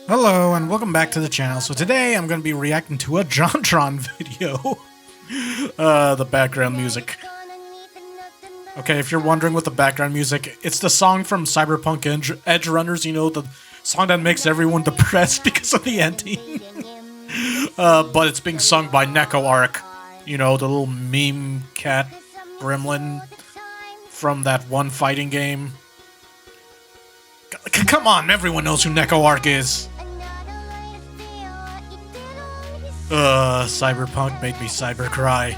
Hello and welcome back to the channel. So today I'm going to be reacting to a Jontron video. The background music. Okay, if you're wondering what the background music, it's the song from Cyberpunk Edge Runners, you know, the song that makes everyone depressed because of the ending. But it's being sung by Neko Arc, you know, the little meme cat gremlin from that one fighting game. Come on, everyone knows who Neko Arc is. Cyberpunk made me cyber cry.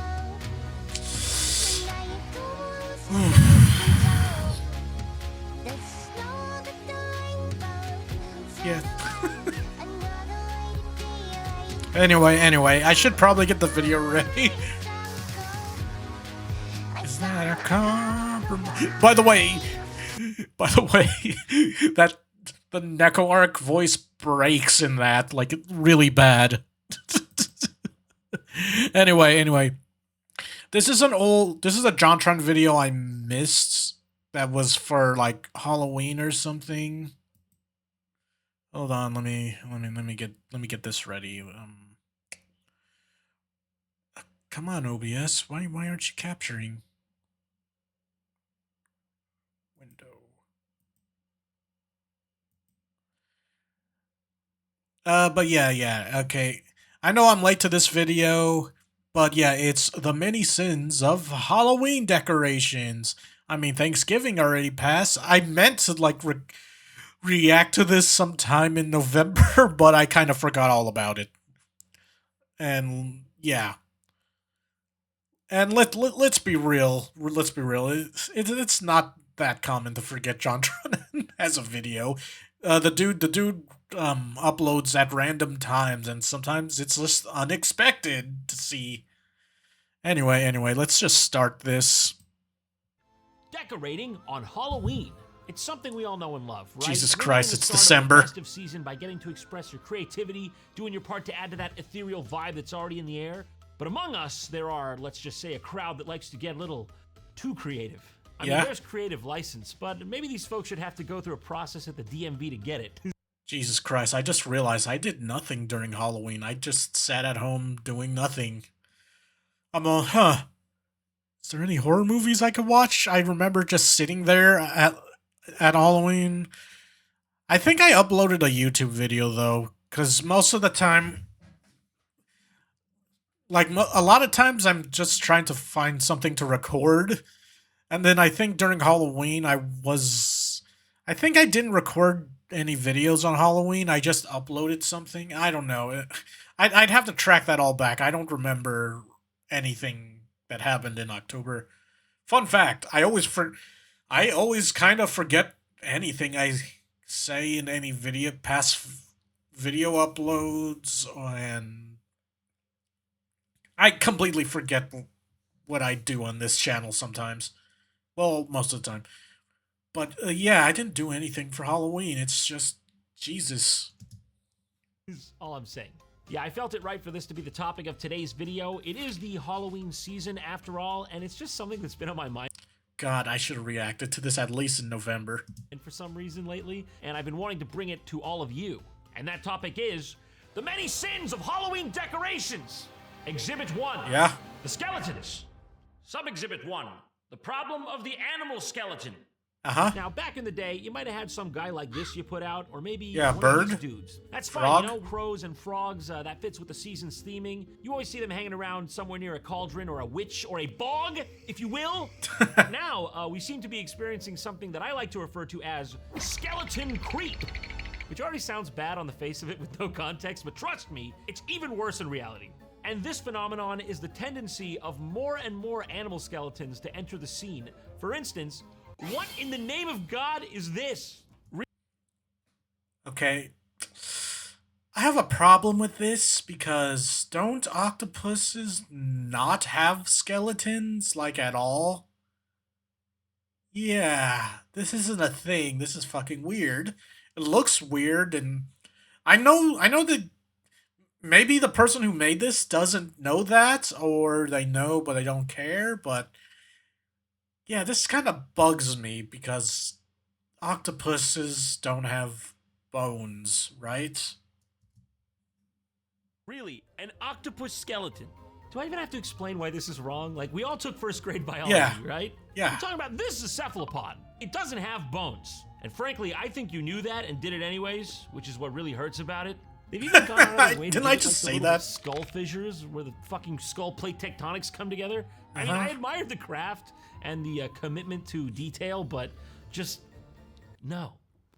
Yeah. Anyway, I should probably get the video ready. Is that a compromise? By the way, that the Neko Arc voice breaks in that, like, really bad. Anyway, this is a Jontron video I missed that was for like Halloween or something. Hold on, let me get this ready. Come on, OBS, why aren't you capturing? Window. But yeah, okay. I know I'm late to this video, but yeah, it's the many sins of Halloween decorations. I mean, Thanksgiving already passed. I meant to, like, react to this sometime in November, but I kind of forgot all about it. And, yeah. And let's be real. Let's be real. It's not that common to forget Jontron as a video. The dude uploads at random times, and sometimes it's just unexpected to see. Anyway, let's just start this. Decorating on Halloween. It's something we all know and love, right? Jesus You're Christ, in the it's start December. of the festive season by getting to express your creativity, doing your part to add to that ethereal vibe that's already in the air. But among us, there are, let's just say, a crowd that likes to get a little too creative. I mean, there's creative license, but maybe these folks should have to go through a process at the DMV to get it. Jesus Christ, I just realized I did nothing during Halloween. I just sat at home doing nothing. I'm all, is there any horror movies I could watch? I remember just sitting there at Halloween. I think I uploaded a YouTube video, though, because most of the time, like, a lot of times I'm just trying to find something to record. And then I think during Halloween, I think I didn't record any videos on Halloween. I just uploaded something. I don't know. I'd have to track that all back. I don't remember anything that happened in October. Fun fact, I always kind of forget anything I say in any past video uploads, and I completely forget what I do on this channel sometimes. Well, most of the time. But yeah, I didn't do anything for Halloween. It's just, Jesus. Is all I'm saying. Yeah, I felt it right for this to be the topic of today's video. It is the Halloween season after all, and it's just something that's been on my mind. God, I should have reacted to this at least in November. And for some reason lately, and I've been wanting to bring it to all of you. And that topic is the many sins of Halloween decorations. Exhibit 1. Yeah. The skeletons. Sub-exhibit 1. The problem of the animal skeleton. Now, back in the day, you might have had some guy like this you put out, or maybe one bird, of these dudes. That's frog. Fine, you know, crows and frogs, that fits with the season's theming. You always see them hanging around somewhere near a cauldron or a witch or a bog, if you will. Now, we seem to be experiencing something that I like to refer to as skeleton creep, which already sounds bad on the face of it with no context, but trust me, it's even worse in reality. And this phenomenon is the tendency of more and more animal skeletons to enter the scene. For instance, what in the name of God is this? Okay. I have a problem with this because don't octopuses not have skeletons, like, at all? Yeah, this isn't a thing. This is fucking weird. It looks weird, and I know that maybe the person who made this doesn't know that, or they know but they don't care, but yeah, this kind of bugs me because octopuses don't have bones, right? Really, an octopus skeleton. Do I even have to explain why this is wrong? Like, we all took first grade biology, Yeah. right? Yeah. I'm talking about this is a cephalopod. It doesn't have bones. And frankly, I think you knew that and did it anyways, which is what really hurts about it. They've even gone out of their way to Didn't give I it, just like, say the little that? skull fissures where the fucking skull plate tectonics come together. I mean, Uh-huh. I admired the craft and the commitment to detail, but just no.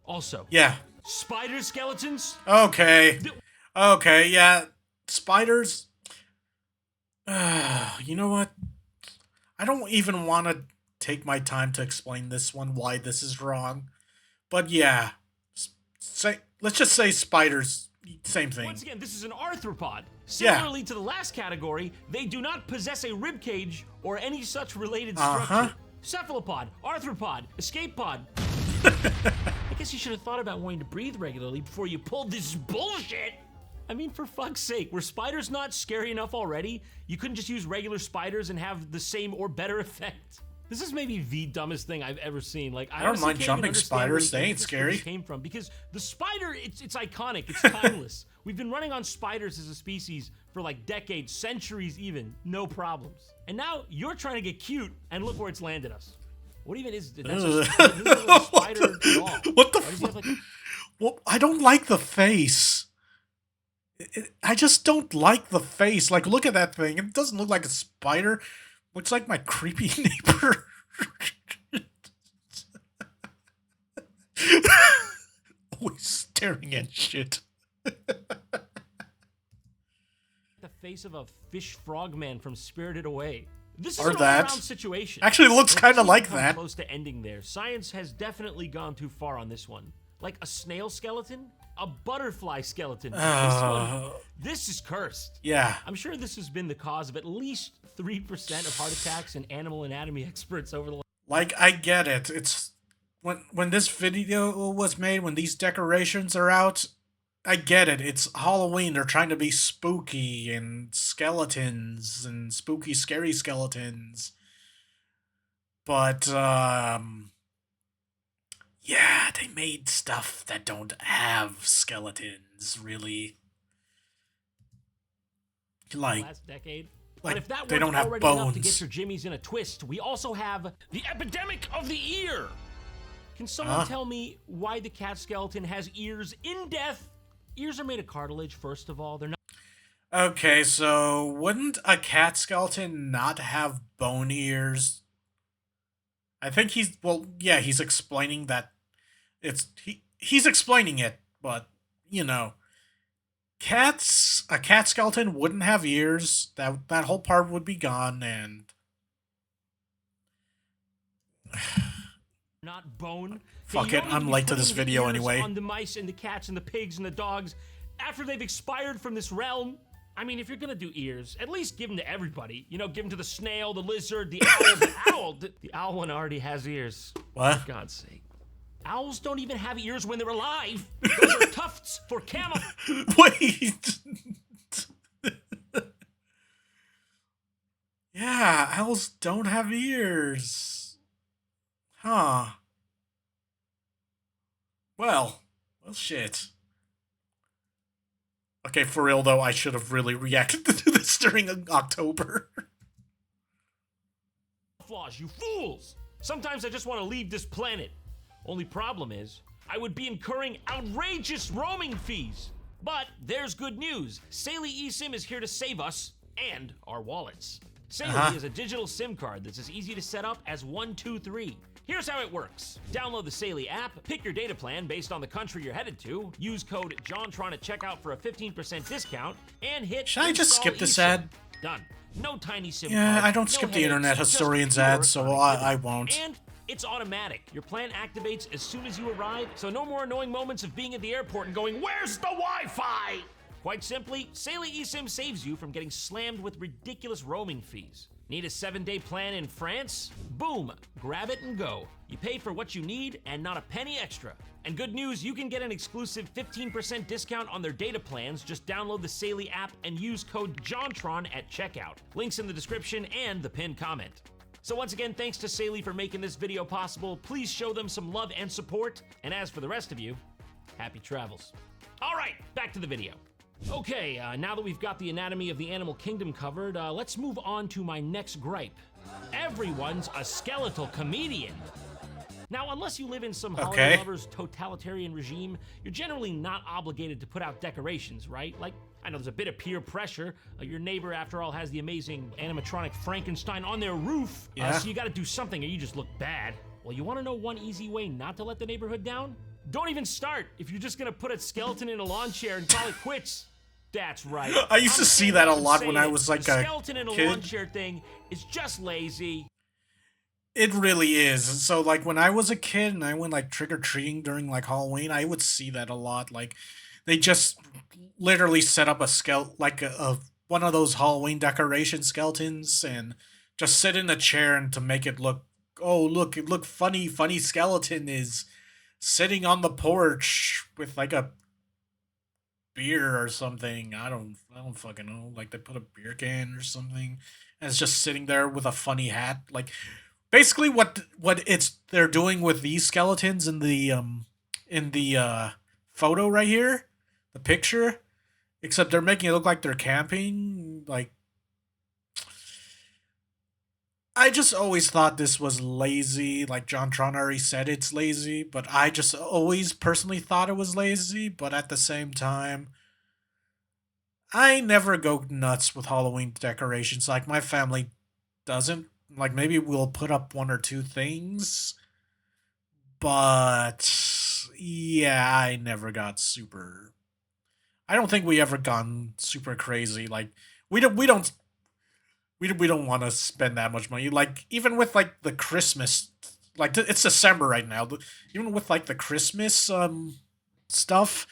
Also, Yeah. spider skeletons. Okay. Okay, yeah. Spiders. You know what? I don't even want to take my time to explain this one, why this is wrong. But yeah. Let's just say spiders. Same thing. Once again, this is an arthropod. Yeah. Similarly to the last category, they do not possess a rib cage or any such related Uh-huh. structure. Cephalopod, arthropod, escape pod. I guess you should have thought about wanting to breathe regularly before you pulled this bullshit. I mean, for fuck's sake, were spiders not scary enough already? You couldn't just use regular spiders and have the same or better effect. This is maybe the dumbest thing I've ever seen. Like, I don't honestly mind can't jumping even understand where spiders. They ain't this scary. came from, because the spider, it's iconic, it's timeless. We've been running on spiders as a species for like decades, centuries even, no problems. And now you're trying to get cute, and look where it's landed us. What even is that's a spider at all? What the Why does he have, like, a- Well, I don't like the face. I just don't like the face. Like, look at that thing. It doesn't look like a spider. Looks like my creepy neighbor. Always staring at shit. the face of a fish frogman from Spirited Away. This is Or an that. all-around situation. Actually, it looks Let's kind see of if like we come that. Close to ending there. Science has definitely gone too far on this one. Like a snail skeleton, a butterfly skeleton. This is cursed. Yeah. I'm sure this has been the cause of at least 3% of heart attacks and animal anatomy experts over the. Like, I get it. It's when this video was made, when these decorations are out, I get it. It's Halloween. They're trying to be spooky and skeletons and spooky, scary skeletons. But yeah, they made stuff that don't have skeletons, really. Like, Last decade. like But if that they weren't don't have already enough to bones. get your jimmies in a twist, we also have the epidemic of the ear. Can someone tell me why the cat skeleton has ears in death? Ears are made of cartilage, first of all. They're not. Okay, so wouldn't a cat skeleton not have bone ears? I think he's explaining that he's explaining it, but you know, a cat skeleton wouldn't have ears. That whole part would be gone, and Not bone. Fuck Okay, you it, don't need I'm to be late to this putting video ears anyway. On the mice and the cats and the pigs and the dogs after they've expired from this realm. I mean, if you're gonna do ears, at least give them to everybody. You know, give them to the snail, the lizard, the owl. The owl. The owl one already has ears. what? For God's sake. Owls don't even have ears when they're alive. Those are tufts for camel. Wait. Yeah, owls don't have ears. Huh. Well, shit. Okay, for real though, I should have really reacted to this during October. Flaws, you fools! Sometimes I just want to leave this planet. Only problem is, I would be incurring outrageous roaming fees. But there's good news. Saley eSIM is here to save us and our wallets. Saley is a digital SIM card that's as easy to set up as 1, 2, 3. Here's how it works. Download the Saley app, pick your data plan based on the country you're headed to, use code Jontron at checkout for a 15% discount, and hit Should I just install skip this eSIM. ad? Done. No tiny SIM Yeah, card, I don't no skip the headaches, internet just historian's pure ads, so I connectivity. won't. And it's automatic. Your plan activates as soon as you arrive, so no more annoying moments of being at the airport and going, "Where's the Wi-Fi?" Quite simply, Saley eSIM saves you from getting slammed with ridiculous roaming fees. Need a 7-day plan in France? Boom, grab it and go. You pay for what you need and not a penny extra. And good news, you can get an exclusive 15% discount on their data plans. Just download the Saley app and use code JONTRON at checkout. Links in the description and the pinned comment. So once again, thanks to Saley for making this video possible. Please show them some love and support. And as for the rest of you, Happy travels. All right, back to the video. Okay, now that we've got the anatomy of the animal kingdom covered, let's move on to my next gripe. Everyone's a skeletal comedian. Now, unless you live in some holiday lovers totalitarian regime, you're generally not obligated to put out decorations, right? Like, I know there's a bit of peer pressure. Your neighbor, after all, has the amazing animatronic Frankenstein on their roof, so you gotta do something or you just look bad. Well, you wanna know one easy way not to let the neighborhood down? Don't even start if you're just gonna put a skeleton in a lawn chair and call it quits. That's right. I used to see that a lot when I was like a skeleton in a kid. lawn chair thing is just lazy. It really is. So like when I was a kid and I went like trick-or-treating during like Halloween, I would see that a lot. Like they just literally set up a like a one of those Halloween decoration skeletons and just sit in a chair and to make it look, oh look funny skeleton is sitting on the porch with like a beer or something. I don't fucking know. Like they put a beer can or something and it's just sitting there with a funny hat. Like basically what they're doing with these skeletons in the photo right here, the picture, except they're making it look like they're camping. Like I just always thought this was lazy. Like Jontron already said it's lazy, but I just always personally thought it was lazy. But at the same time, I never go nuts with Halloween decorations. Like my family doesn't. Like maybe we'll put up one or two things, but yeah, I never got super. I don't think we ever gone super crazy. Like we don't want to spend that much money. Like even with like the Christmas, like it's December right now. Even with like the Christmas stuff,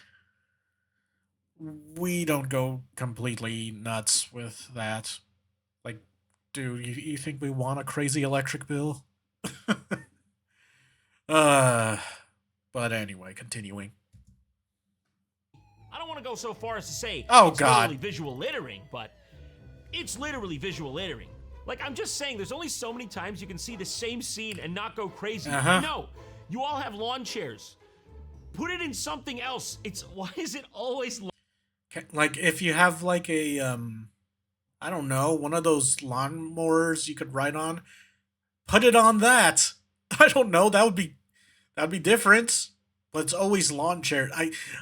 we don't go completely nuts with that. Like, dude, you think we want a crazy electric bill? But anyway, continuing. I don't want to go so far as to say it's literally visual littering, but it's literally visual littering. Like, I'm just saying, there's only so many times you can see the same scene and not go crazy. No, you all have lawn chairs. Put it in something else. Why is it always like if you have like a I don't know, one of those lawnmowers you could ride on, put it on that. I don't know, that'd be different. But it's always lawn chair.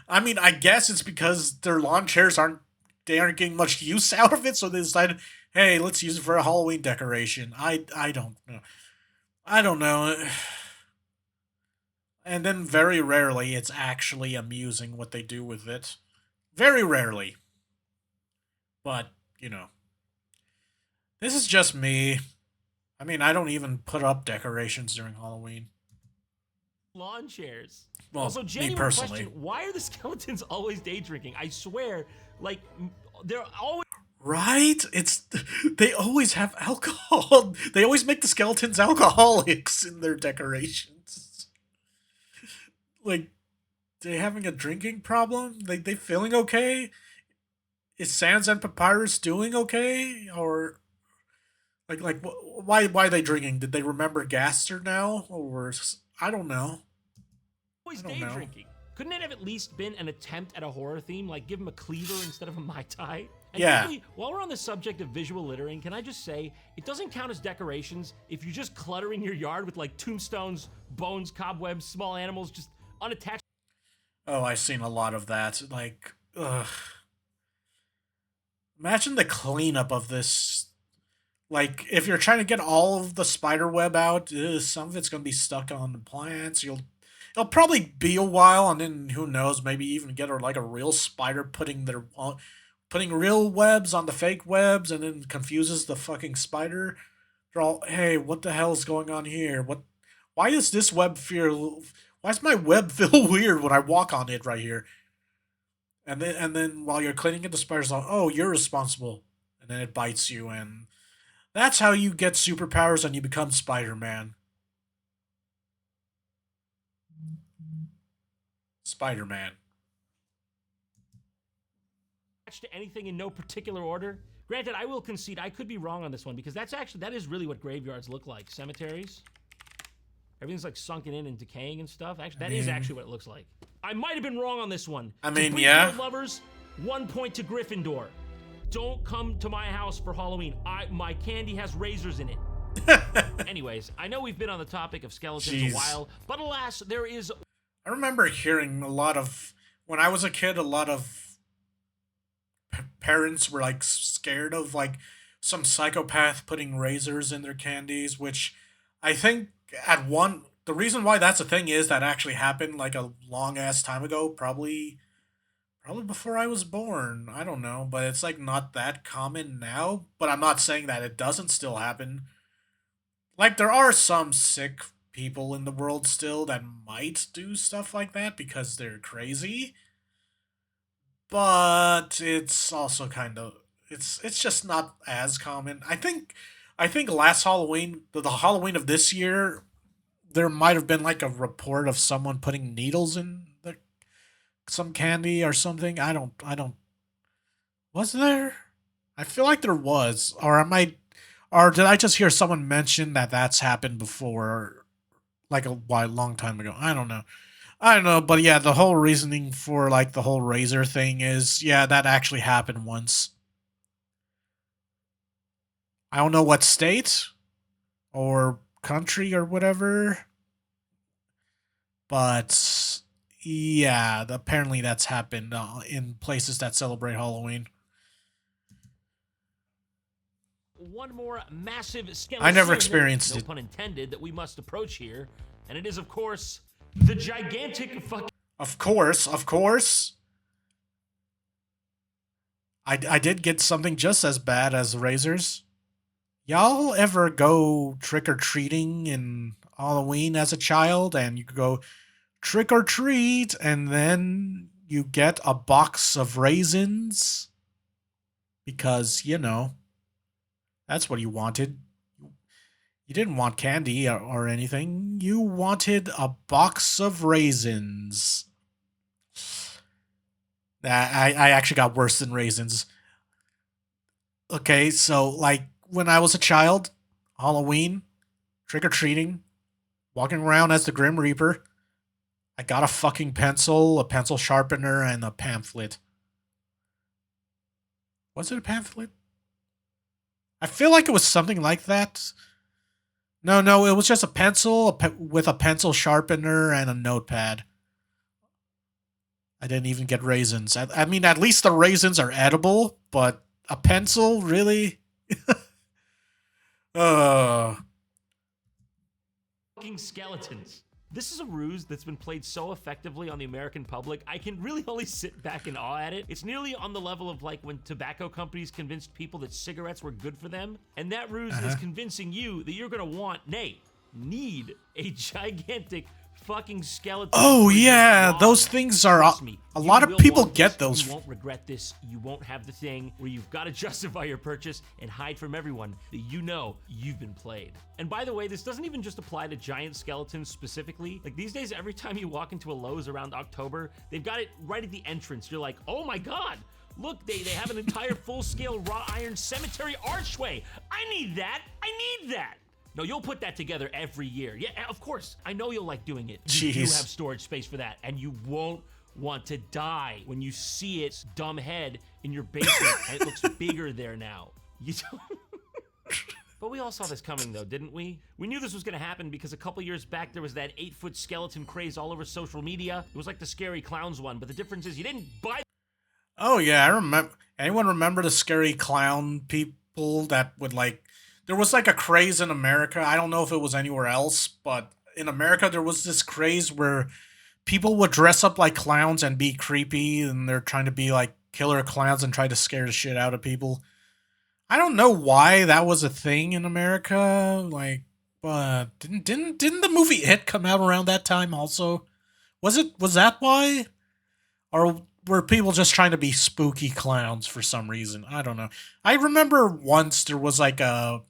I mean, I guess it's because their lawn chairs aren't getting much use out of it, so they decided, hey, let's use it for a Halloween decoration. I don't know. I don't know. And then very rarely it's actually amusing what they do with it. Very rarely. But, you know. This is just me. I mean, I don't even put up decorations during Halloween. Lawn chairs? Well, also, me personally. question, why are the skeletons always day drinking? I swear, like, they're always... Right? They always have alcohol. They always make the skeletons alcoholics in their decorations. Like, they having a drinking problem? They feeling okay? Is Sans and Papyrus doing okay? Or like why are they drinking? Did they remember Gaster now? Or I don't know. Always day drinking. Couldn't it have at least been an attempt at a horror theme, like give him a cleaver instead of a Mai Tai? And quickly, while we're on the subject of visual littering, can I just say, it doesn't count as decorations if you're just cluttering your yard with like tombstones, bones, cobwebs, small animals, just unattached. Oh, I've seen a lot of that. Like, ugh. Imagine the cleanup of this. Like, if you're trying to get all of the spider web out, some of it's going to be stuck on the plants. It'll probably be a while, and then who knows, maybe even get like a real spider putting real webs on the fake webs, and then confuses the fucking spider. They're all, hey, what the hell's going on here? Why does this web feel? Why does my web feel weird when I walk on it right here? And then while you're cleaning it, the spider's like, oh, you're responsible, and then it bites you, and that's how you get superpowers and you become Spider-Man. Spider-Man. To anything in no particular order. Granted, I will concede I could be wrong on this one because that is really what graveyards look like. Cemeteries. Everything's like sunken in and decaying and stuff. Actually, that is actually what it looks like. I might have been wrong on this one. I To mean, yeah. Breakdown lovers, 1 point to Gryffindor. Don't come to my house for Halloween. My candy has razors in it. Anyways, I know we've been on the topic of skeletons Jeez. a while, but alas, there is... I remember hearing a lot of, when I was a kid, a lot of parents were like scared of like some psychopath putting razors in their candies, which I think the reason why that's a thing is that actually happened like a long ass time ago, probably before I was born. I don't know, but it's like not that common now. But I'm not saying that it doesn't still happen. Like there are some sick people in the world still that might do stuff like that because they're crazy. But it's also kind of it's just not as common. I think last Halloween, the Halloween of this year, there might have been like a report of someone putting needles in some candy or something. I don't was there? I feel like there was, or did I just hear someone mention that that's happened before, like a long time ago? I don't know, but yeah, the whole reasoning for like the whole razor thing is, yeah, that actually happened once. I don't know what state or country or whatever, but yeah, apparently that's happened in places that celebrate Halloween. one more massive skeleton. I never experienced no it. pun intended, that we must approach here, and it is, of course, the gigantic fucking... Of course. I did get something just as bad as razors. Y'all ever go trick or treating in Halloween as a child, and you go trick or treat, and then you get a box of raisins because that's what you wanted. You didn't want candy or anything. You wanted a box of raisins. I actually got worse than raisins. Okay, so like when I was a child, Halloween, trick or treating, walking around as the Grim Reaper, I got a fucking pencil, a pencil sharpener, and a pamphlet. Was it a pamphlet? I feel like it was something like that. No, it was just a pencil with a pencil sharpener and a notepad. I didn't even get raisins. I mean, at least the raisins are edible, but a pencil, really? uh, fucking skeletons. This is a ruse that's been played so effectively on the American public, I can really only sit back in awe at it. It's nearly on the level of like when tobacco companies convinced people that cigarettes were good for them, and that ruse is convincing you that you're gonna need a gigantic fucking skeleton. Oh yeah, Wow. those things are Trust me, a you lot of will people want get this. those. You won't regret this. You won't have the thing where you've got to justify your purchase and hide from everyone that you've been played. And by the way, this doesn't even just apply to giant skeletons specifically. Like these days, every time you walk into a Lowe's around October, they've got it right at the entrance. You're like, oh my god, look, they have an entire full-scale wrought iron cemetery archway. I need that. No, you'll put that together every year. Yeah, of course. I know you'll like doing it. You do have Jeez. storage space for that, and you won't want to die when you see its dumb head in your basement and it looks bigger there now. You don't... But we all saw this coming, though, didn't we? We knew this was going to happen because a couple years back there was that 8-foot skeleton craze all over social media. It was like the Scary Clowns one, but the difference is you didn't buy... Oh yeah, I remember. Anyone remember the scary clown people that would like? There was like a craze in America. I don't know if it was anywhere else, but in America there was this craze where people would dress up like clowns and be creepy, and they're trying to be like killer clowns and try to scare the shit out of people. I don't know why that was a thing in America. Like, but didn't the movie It come out around that time also? Was that why? Or were people just trying to be spooky clowns for some reason? I don't know. I remember once there was like a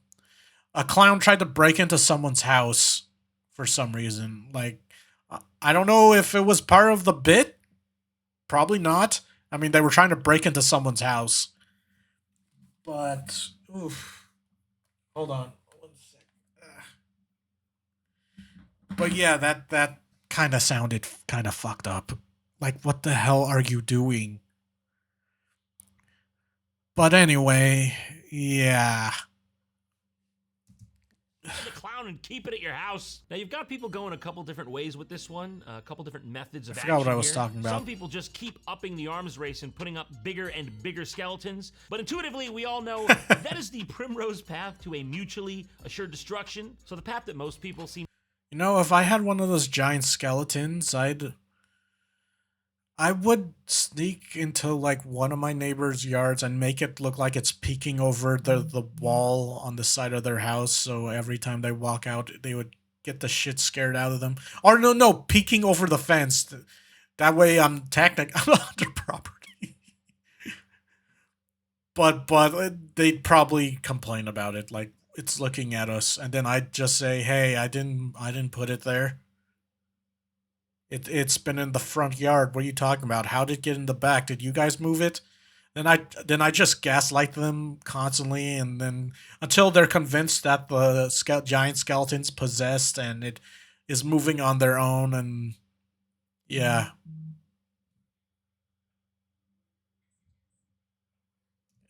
clown tried to break into someone's house for some reason. Like, I don't know if it was part of the bit. Probably not. I mean, they were trying to break into someone's house. But, oof. Hold on. 1 sec. But yeah, that kind of sounded kind of fucked up. Like, what the hell are you doing? But anyway, yeah. The clown and keep it at your house. Now you've got people going a couple different ways with this one, a couple different methods I of forgot what action I was here. talking about. Some people just keep upping the arms race and putting up bigger and bigger skeletons, but intuitively we all know that is the primrose path to a mutually assured destruction. So the path that most people seem You know, if I had one of those giant skeletons, I would sneak into like one of my neighbor's yards and make it look like it's peeking over the wall on the side of their house, so every time they walk out they would get the shit scared out of them. Or no, peeking over the fence. That way I'm technically on their property. But they'd probably complain about it, like it's looking at us, and then I'd just say, "Hey, I didn't put it there. It's been in the front yard. What are you talking about? How did it get in the back? Did you guys move it?" Then I just gaslight them constantly, and then until they're convinced that the giant skeleton's possessed and it is moving on their own, and yeah.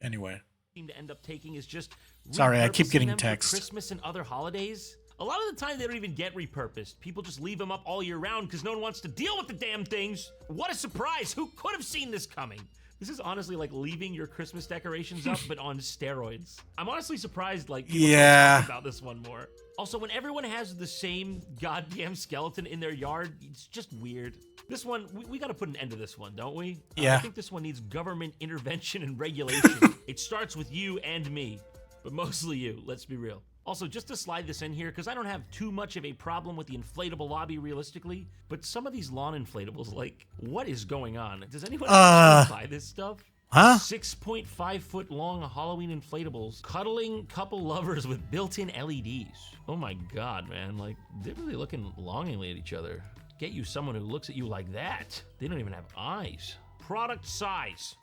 Anyway, seem to end up taking is just sorry, I keep repurposing getting them for text. Christmas and other holidays. A lot of the time, they don't even get repurposed. People just leave them up all year round because no one wants to deal with the damn things. What a surprise! Who could have seen this coming? This is honestly like leaving your Christmas decorations up, but on steroids. I'm honestly surprised, like, people don't talk about this one more. Also, when everyone has the same goddamn skeleton in their yard, it's just weird. This one, we gotta put an end to this one, don't we? Yeah. I think this one needs government intervention and regulation. It starts with you and me, but mostly you, let's be real. Also, just to slide this in here, because I don't have too much of a problem with the inflatable lobby realistically, but some of these lawn inflatables, like, what is going on? Does anyone actually buy this stuff? Huh? 6.5 foot long Halloween inflatables, cuddling couple lovers with built-in LEDs. Oh my god, man, like, they're really looking longingly at each other. Get you someone who looks at you like that. They don't even have eyes. Product size.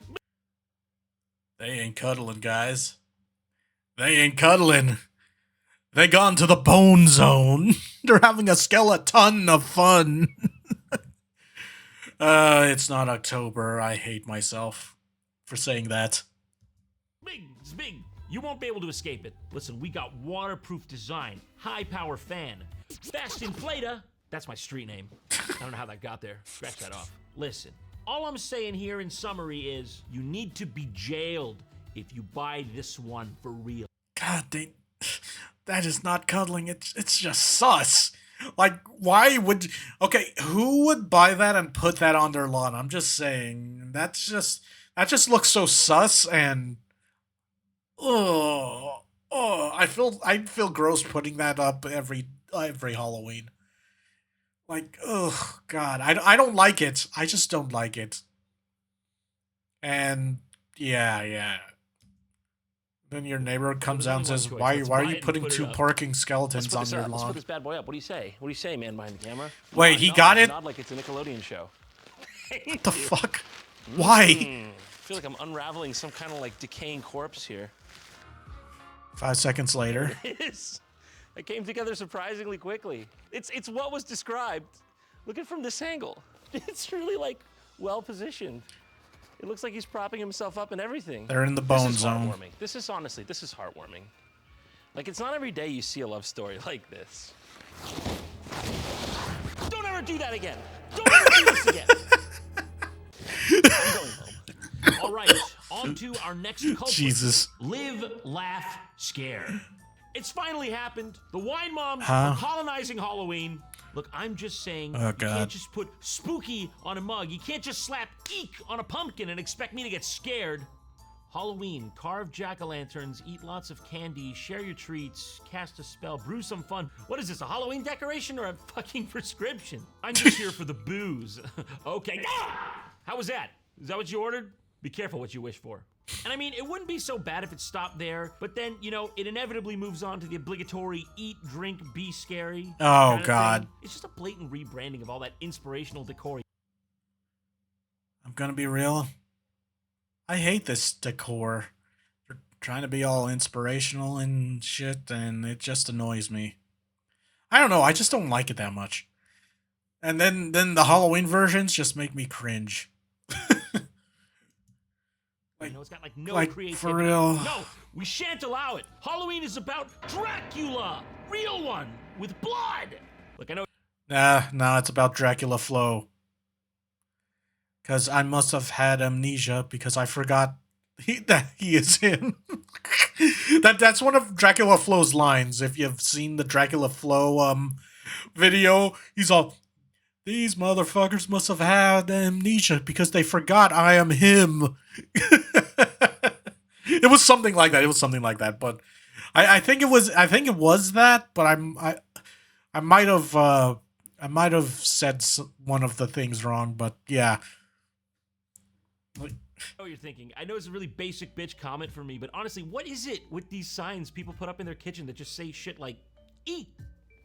They ain't cuddling, guys. They ain't cuddling. They gone to the bone zone. They're having a skeleton of fun. It's not October. I hate myself for saying that. Big, it's big. You won't be able to escape it. Listen, we got waterproof design, high power fan, fast inflator. That's my street name. I don't know how that got there. Scratch that off. Listen, all I'm saying here in summary is you need to be jailed if you buy this one for real. God, that is not cuddling. It's just sus. Like, why would... Okay, who would buy that and put that on their lawn? I'm just saying. That just looks so sus, and... Oh, I feel gross putting that up every Halloween. Like, oh god, I don't like it. I just don't like it. And yeah. Then your neighbor comes out and says, "Why are you putting two parking skeletons on your Let's put lawn?" this bad boy up. What do you say? What do you say, man behind the camera? Wait, he got it? Nod like it's a Nickelodeon show. What the fuck? Why? I feel like I'm unraveling some kind of like decaying corpse here. 5 seconds later. It is. It came together surprisingly quickly. It's what was described. Look at it from this angle. It's really like well positioned. It looks like he's propping himself up and everything. They're in the bone This is zone. heartwarming. This is honestly, this is heartwarming. Like, it's not every day you see a love story like this. Don't ever do that again. Don't ever do this again. I'm going home. All right, on to our next culprit. Jesus. Live, laugh, scare. It's finally happened. The wine moms Huh? are colonizing Halloween. Look, I'm just saying, Oh, you God. can't just put spooky on a mug. You can't just slap eek on a pumpkin and expect me to get scared. Halloween, carve jack-o'-lanterns, eat lots of candy, share your treats, cast a spell, brew some fun. What is this, a Halloween decoration or a fucking prescription? I'm just here for the booze. Okay. Ah! How was that? Is that what you ordered? Be careful what you wish for. And I mean, it wouldn't be so bad if it stopped there, but then, you know, it inevitably moves on to the obligatory eat, drink, be scary. Oh, kind of God. thing. It's just a blatant rebranding of all that inspirational decor. I'm gonna be real. I hate this decor. They're trying to be all inspirational and shit, and it just annoys me. I don't know, I just don't like it that much. And then the Halloween versions just make me cringe. You know, it's got like no Like, creativity. for real. No, we shan't allow it. Halloween is about Dracula, real one with blood. Look, I know. Nah, it's about Dracula Flow. Because I must have had amnesia because I forgot that he is him. That's one of Dracula Flow's lines. If you've seen the Dracula Flow video, he's all, these motherfuckers must have had amnesia because they forgot I am him. It was something like that. But I think it was that. But I might have said one of the things wrong. But yeah. I know what you're thinking. I know it's a really basic bitch comment for me, but honestly, what is it with these signs people put up in their kitchen that just say shit like "eat"?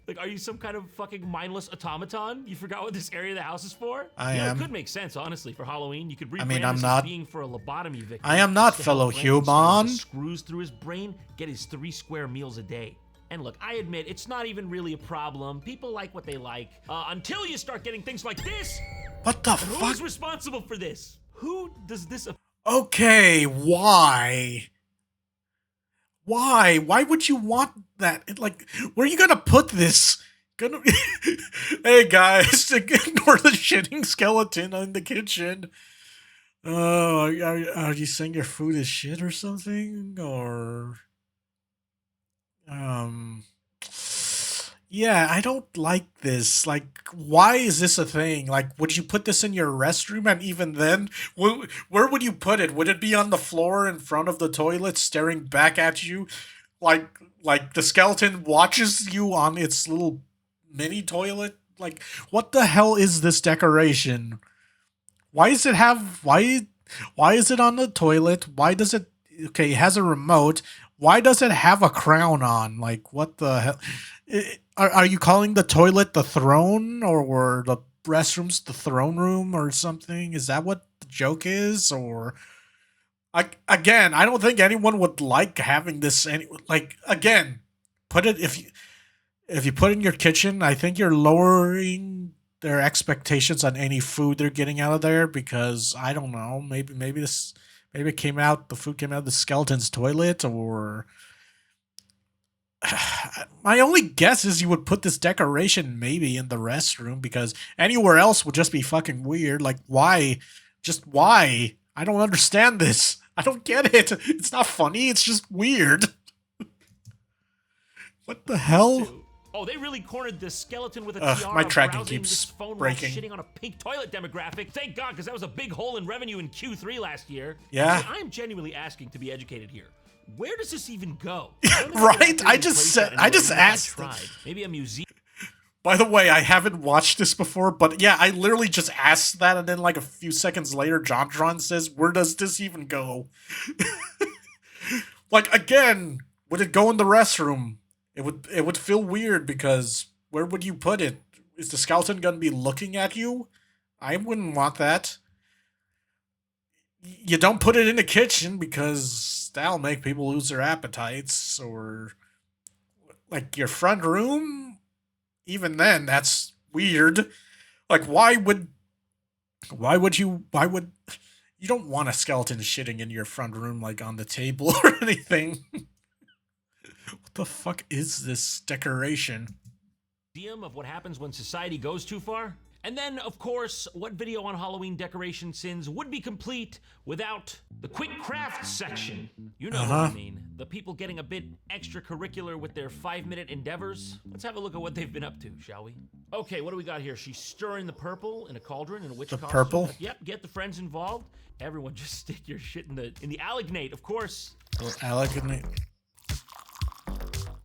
Like, are you some kind of fucking mindless automaton? You forgot what this area of the house is for? I am. It could make sense, honestly, for Halloween. You could rebrand I'm this not. as being for a lobotomy victim. I am not, just to fellow help Frankenstein with human. the screws through his brain, get his 3 square meals a day. And look, I admit, it's not even really a problem. People like what they like. Until you start getting things like this. What the fuck? Who's responsible for this? Who does this... Okay, why? Why would you want that? Like, where are you gonna put this? Hey guys, ignore the shitting skeleton in the kitchen. Are you saying your food is shit or something? Or yeah, I don't like this. Like, why is this a thing? Like, would you put this in your restroom? And even then, where would you put it? Would it be on the floor in front of the toilet, staring back at you, like the skeleton watches you on its little mini toilet? Like, what the hell is this decoration? Why is it on the toilet? Why does it? Okay, it has a remote. Why does it have a crown on? Like, what the hell? Are you calling the toilet the throne, or the restrooms the throne room or something? Is that what the joke is? Or again, I don't think anyone would like having this. Again, put it if you put it in your kitchen. I think you're lowering their expectations on any food they're getting out of there, because I don't know. Maybe the food came out of the skeleton's toilet, or my only guess is you would put this decoration maybe in the restroom, because anywhere else would just be fucking weird. Like, why? Just why? I don't understand this. I don't get it. It's not funny. It's just weird. What the hell? Oh, they really cornered the skeleton with a tiara. My tracking browsing keeps this phone breaking. while shitting on a pink toilet demographic. Thank God, because that was a big hole in revenue in Q3 last year. Yeah. See, I'm genuinely asking to be educated here. Where does this even go? Right? I just asked. Maybe a museum. By the way, I haven't watched this before, but yeah, I literally just asked that, and then like a few seconds later, Jontron says, "Where does this even go?" Like, again, would it go in the restroom? It would feel weird, because where would you put it? Is the skeleton gonna be looking at you? I wouldn't want that. You don't put it in the kitchen, because that'll make people lose their appetites. Or like your front room, even then, that's weird. Like, why would you don't want a skeleton shitting in your front room, like on the table or anything. What the fuck is this decoration? Of what happens when society goes too far. And then, of course, what video on Halloween decoration sins would be complete without the quick craft section? You know what I mean. The people getting a bit extracurricular with their 5-minute endeavors. Let's have a look at what they've been up to, shall we? Okay, what do we got here? She's stirring the purple in a cauldron in a witch costume. Purple? Yep, get the friends involved. Everyone just stick your shit in the alignate, of course. Alignate.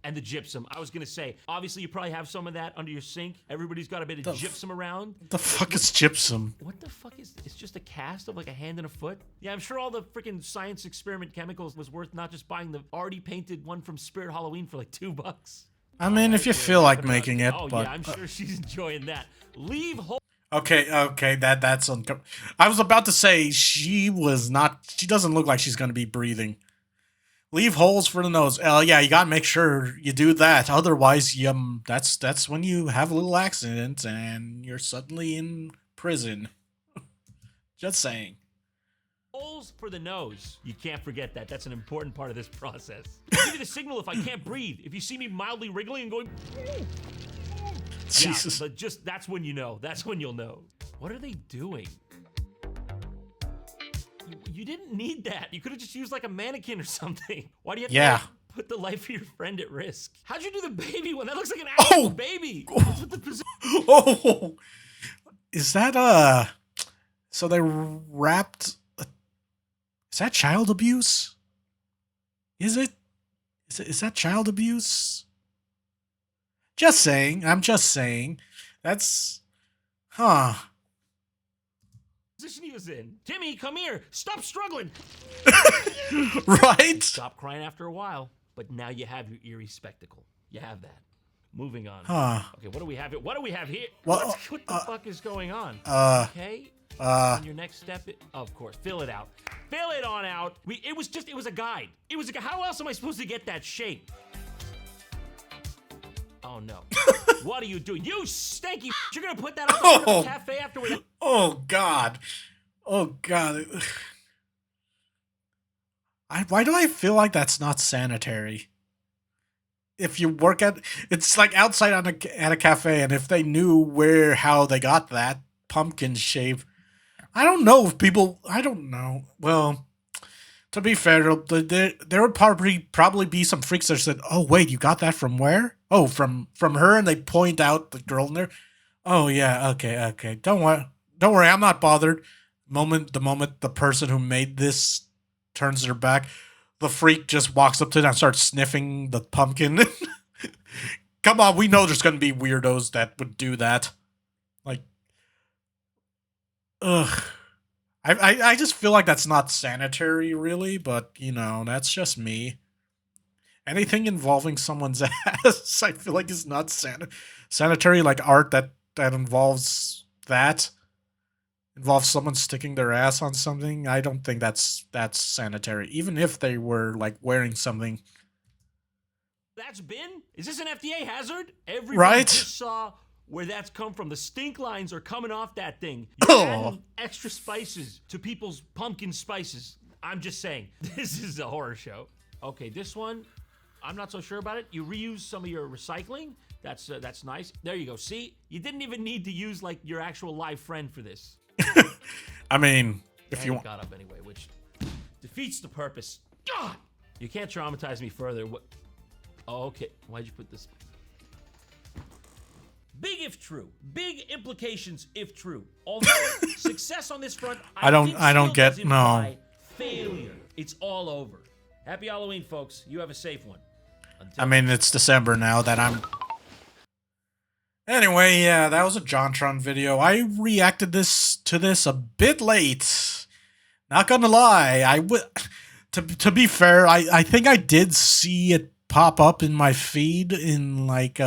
And the gypsum. I was gonna say, obviously you probably have some of that under your sink. Everybody's got a bit of gypsum around. What the fuck is gypsum? What the fuck is this? It's just a cast of like a hand and a foot? Yeah, I'm sure all the freaking science experiment chemicals was worth not just buying the already painted one from Spirit Halloween for like $2. I mean, if you feel like making it, oh, but yeah, I'm sure she's enjoying that. Leave home. Okay, that's I was about to say she doesn't look like she's gonna be breathing. Leave holes for the nose. Yeah, you gotta make sure you do that. Otherwise, that's when you have a little accident and you're suddenly in prison. Just saying. Holes for the nose. You can't forget that. That's an important part of this process. I'll give you the signal if I can't breathe. If you see me mildly wriggling and going, Jesus. yeah, but just that's when you know. That's when you'll know. What are they doing? You didn't need that. You could have just used like a mannequin or something. Why do you have to like, put the life of your friend at risk? How'd you do the baby one? That looks like an actual baby. What's with the position? Oh, is that so they wrapped? Is that child abuse? Is it? Is that child abuse? Just saying. I'm just saying. That's, huh? Position he was in. Timmy, come here. Stop struggling. Right? Stop crying after a while. But now you have your eerie spectacle. You have that. Moving on. Huh. Okay, what do we have here? What do we have here? Well, what the fuck is going on? Okay. And your next step, of course, fill it out. Fill it on out. It was a guide. It was a guide. How else am I supposed to get that shape? Oh no. What are you doing? You stanky you're gonna put that up in the cafe after we. Oh God. Oh God. Why do I feel like that's not sanitary? If you work it's like outside at a cafe, and if they knew how they got that pumpkin shape, I don't know if people. I don't know. Well, to be fair, there would probably be some freaks that said, "Oh wait, you got that from where? Oh, from her," and they point out the girl in there. Oh yeah, okay. Don't worry, I'm not bothered. The moment the person who made this turns their back, the freak just walks up to them and starts sniffing the pumpkin. Come on, we know there's gonna be weirdos that would do that. Like, ugh. I just feel like that's not sanitary, really, but, you know, that's just me. Anything involving someone's ass, I feel like is not sanitary, like art that involves someone sticking their ass on something. I don't think that's sanitary, even if they were, like, wearing something. That's been? Is this an FDA hazard? Everybody right? Just saw where that's come from. The stink lines are coming off that thing. You're adding extra spices to people's pumpkin spices. I'm just saying, this is a horror show. Okay, this one, I'm not so sure about it. You reuse some of your recycling. That's nice. There you go. See, you didn't even need to use like your actual live friend for this. I mean, if you want. Got up anyway, which defeats the purpose. God, you can't traumatize me further. What? Oh, okay. Why'd you put this? Big if true. Big implications if true. Although success on this front, I don't get no failure. It's all over. Happy Halloween, folks. You have a safe one. I mean, it's December now that I'm. Anyway, yeah, that was a Jontron video. I reacted to this a bit late. Not gonna lie, to be fair, I think I did see it pop up in my feed in like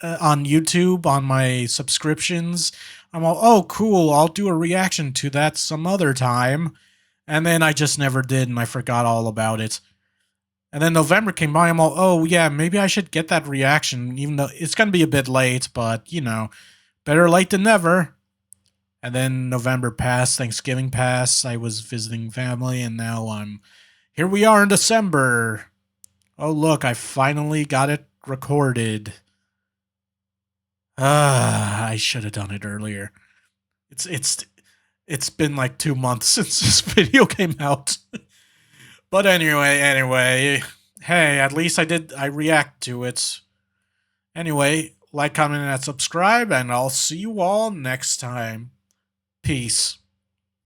on YouTube on my subscriptions. I'm all, oh cool, I'll do a reaction to that some other time. And then I just never did, and I forgot all about it. And then November came by, I'm all, oh yeah, maybe I should get that reaction, even though it's gonna be a bit late, but you know, better late than never. And then November passed, Thanksgiving passed, I was visiting family, and now here we are in December. Oh look, I finally got it recorded. I should have done it earlier. It's been like 2 months since this video came out. But anyway, hey, at least I react to it. Anyway, like, comment, and subscribe, and I'll see you all next time. Peace.